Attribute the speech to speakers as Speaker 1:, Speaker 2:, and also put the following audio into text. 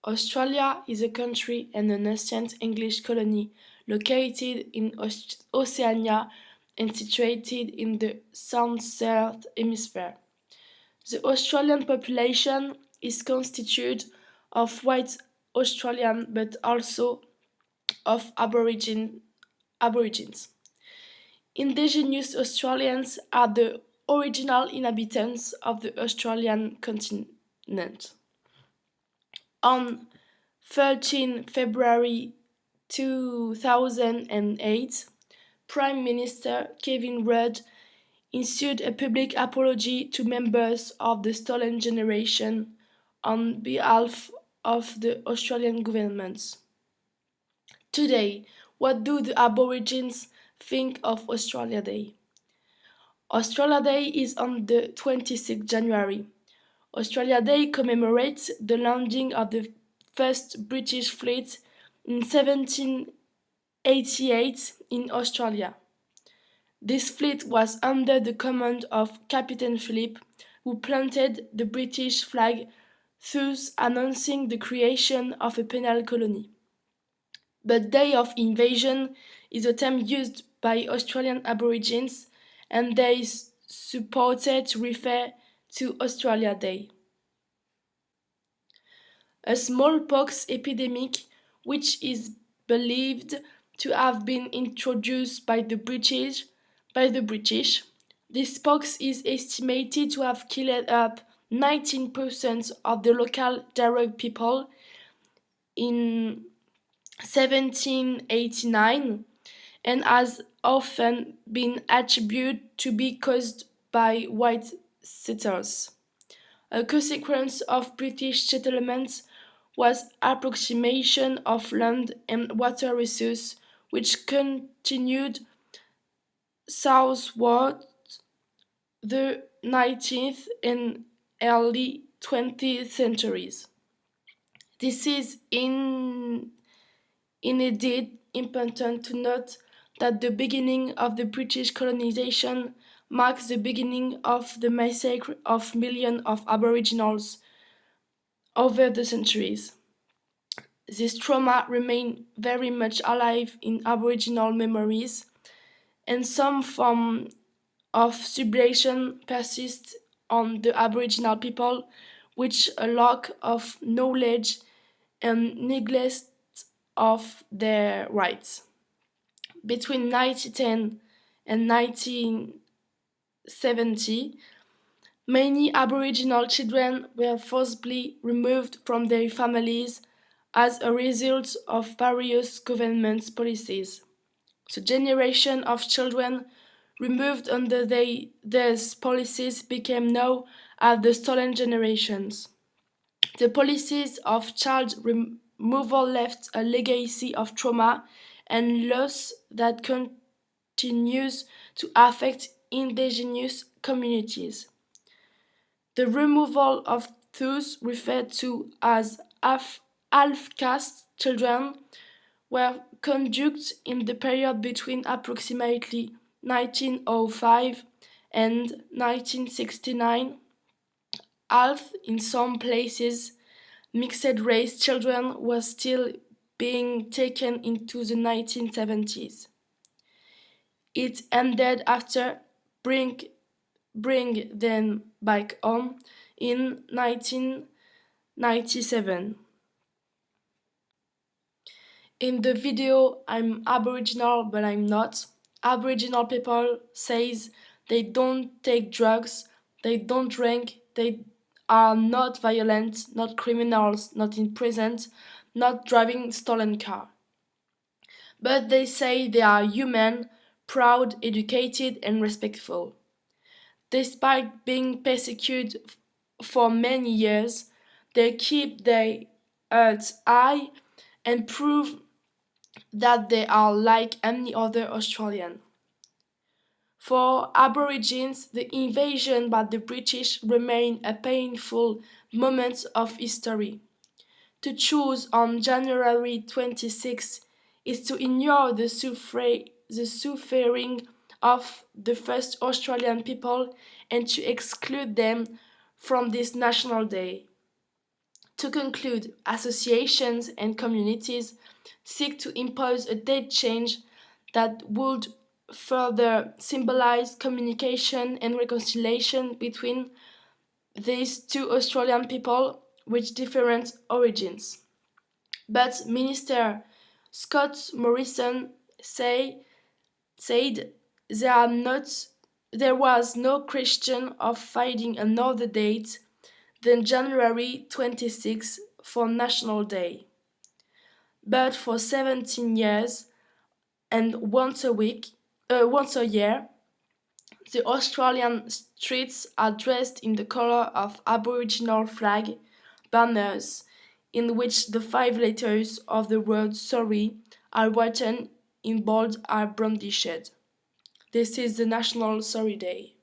Speaker 1: Australia is a country and an ancient English colony located in Oceania and situated in the southern hemisphere. The Australian population is constituted of white Australians but also of Aborigines. Indigenous Australians are the original inhabitants of the Australian continent. On 13 February 2008, Prime Minister Kevin Rudd issued a public apology to members of the stolen generation on behalf of the Australian government. Today, what do the Aborigines think of Australia Day? Australia Day is on the 26th January. Australia Day commemorates the landing of the first British fleet in 1788 in Australia. This fleet was under the command of Captain Phillip, who planted the British flag, thus announcing the creation of a penal colony. But Day of Invasion is a term used by Australian Aborigines, and they is supported to refer to Australia Day. A smallpox epidemic, which is believed to have been introduced by the British. This pox is estimated to have killed up 19% of the local Darug people in 1789 and has often been attributed to be caused by white settlers. A consequence of British settlements was approximation of land and water resources, which continued southward the 19th and early 20th centuries. This is indeed important to note that the beginning of the British colonization marks the beginning of the massacre of millions of Aboriginals over the centuries. This trauma remains very much alive in Aboriginal memories, and some form of subjugation persists on the Aboriginal people, which a lack of knowledge and neglect of their rights. Between 1910 and 1970, many Aboriginal children were forcibly removed from their families as a result of various government policies. The generation of children removed under these policies became known as the stolen generations. The policies of child removal left a legacy of trauma and loss that continues to affect indigenous communities. The removal of those referred to as half-caste children were conducted in the period between approximately 1905 and 1969. Half in some places, mixed-race children were still being taken into the 1970s. It ended after bring them back home in 1997. In the video, I'm Aboriginal, but I'm not. Aboriginal people says they don't take drugs, they don't drink, they are not violent, not criminals, not in prison, not driving stolen car. But they say they are human, proud, educated, and respectful. Despite being persecuted for many years, they keep their heads high and prove that they are like any other Australian. For Aborigines, the invasion by the British remained a painful moment of history. To choose on January 26 is to ignore the suffering of the first Australian people and to exclude them from this national day. To conclude, associations and communities seek to impose a date change that would further symbolize communication and reconciliation between these two Australian people with different origins. But Minister Scott Morrison said there was no question of finding another date than January 26 for National Day. But for 17 years and once a year, the Australian streets are dressed in the color of Aboriginal flag banners, in which the 5 letters of the word sorry are written in bold or brandished. This is the National Sorry Day.